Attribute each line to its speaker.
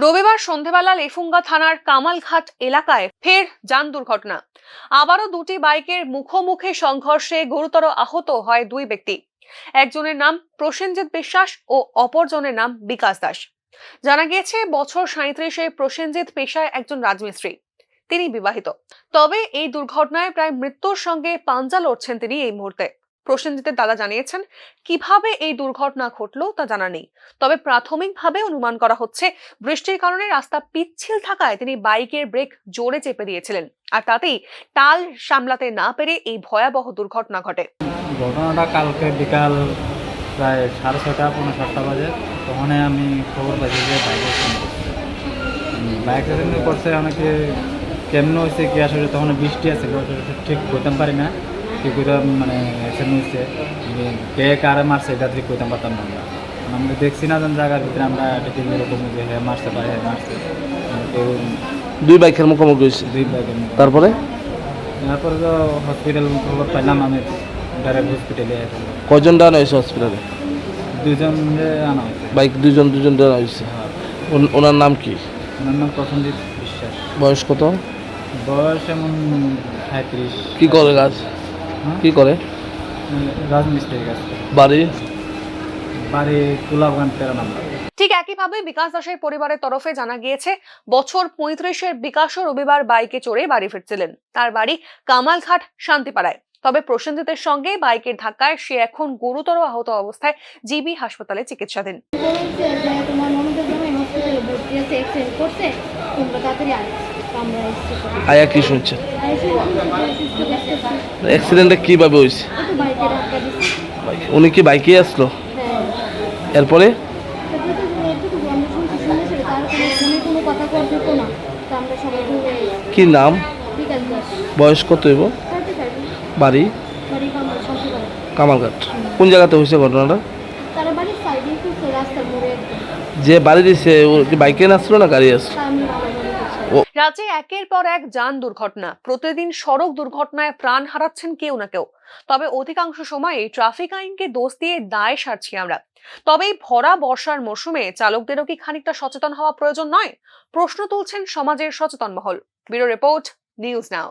Speaker 1: রবিবার সন্ধেবেলা লেফুঙ্গা থানার কামালঘাট এলাকায় ফের যান দুর্ঘটনা। আবারও দুটি বাইকের মুখোমুখি সংঘর্ষে গুরুতর আহত হয় দুই ব্যক্তি। একজনের নাম প্রসেনজিৎ বিশ্বাস ও অপরজনের নাম বিকাশ দাস। জানা গিয়েছে, বছর 37-এ প্রসেনজিৎ পেশায় একজন রাজমিস্ত্রি। তিনি বিবাহিত। তবে এই দুর্ঘটনায় প্রায় মৃত্যুর সঙ্গে পাঞ্জা লড়ছেন তিনি এই মুহূর্তে। প্রসেনজিতের দাদা জানিয়েছেন, কিভাবে এই দুর্ঘটনা ঘটলো তা জানা নেই। তবে প্রাথমিকভাবে অনুমান করা হচ্ছে, বৃষ্টির কারণে রাস্তা পিচ্ছিল থাকায় তিনি বাইকের ব্রেক জোরে চেপে দিয়েছিলেন, আর তাতেই টাল সামলাতে না পেরে এই ভয়াবহ দুর্ঘটনা ঘটে।
Speaker 2: ঘটনাটা কালকে বিকাল প্রায় 6:30 পৌনে 7টা বাজে। তখন আমি খবর পাইছি যে বাইক অ্যাক্সিডেন্ট করছে। অনেকে কেমন হয়েছে কি আসলে তখন বৃষ্টি আছে, ঠিক বলতাম পারি না কি করে মানে অ্যাক্সিডেন্ট হয়েছে, কে কারে মারছে এটা ঠিক বলতাম পারতাম না। আমরা দেখছি না যেন জায়গার ভিতরে আমরা ঠিক এরকম যে হ্যাঁ মারতে পারে, হ্যাঁ মারছে। তো
Speaker 3: দুই বাইকের মুখোমুখি হয়েছে। তারপরে
Speaker 2: তো হসপিটাল খবর পাইলাম, আমি ডাইরেক্ট হসপিটালে।
Speaker 3: কয়জন ডান হয়েছে হসপিটালে?
Speaker 2: দুজনে আনা হয়েছে।
Speaker 3: বাইক দুজন ডান হয়েছে। ওনার নাম কি?
Speaker 2: ওনার নাম প্রসেনজিৎ বিশ্বাস।
Speaker 3: বয়স কত?
Speaker 2: বয়স এমন 37।
Speaker 3: কি করে কাজ? কি করে?
Speaker 2: রাজমিস্ত্রির কাজ।
Speaker 3: বাড়ি
Speaker 2: কুলাবাগান 13 নম্বর।
Speaker 1: ঠিক একইভাবে বিকাশ দাসের পরিবারের তরফে জানা গিয়েছে, বছর 35-এর বিকাশও রবিবার বাইকে চড়ে বাড়ি ফিরছিলেন। তার বাড়ি কামালঘাট শান্তিপাড়ায়। তবে প্রসেনজিতের সঙ্গে বাইকের ধাক্কায় সে এখন গুরুতর আহত অবস্থায় জিবি হাসপাতালে চিকিৎসাধীন।
Speaker 3: আয়া কি শুনছেন? অ্যাক্সিডেন্টটা কিভাবে হয়েছে? উনি কি বাইকে আসলো? এরপরে কি নাম? বয়স কত? বাড়ি কামালঘাট। কোন জায়গাতে হয়েছে ঘটনাটা? যে বাড়ি দিচ্ছে ও কি বাইকে আসলো না গাড়ি আসলো?
Speaker 1: রাজ্যে একের পর এক যান দুর্ঘটনা। প্রতিদিন সড়ক দুর্ঘটনায় প্রাণ হারাচ্ছেন কেউ না কেউ। তবে অধিকাংশ সময় ট্রাফিক আইনকে দোষ দিয়ে দায় সারছি আমরা। তবে এই ভরা বর্ষার মৌসুমে চালকদেরও কি খানিকটা সচেতন হওয়া প্রয়োজন নয়? প্রশ্ন তুলছেন সমাজের সচেতন মহল। Bureau report, news now.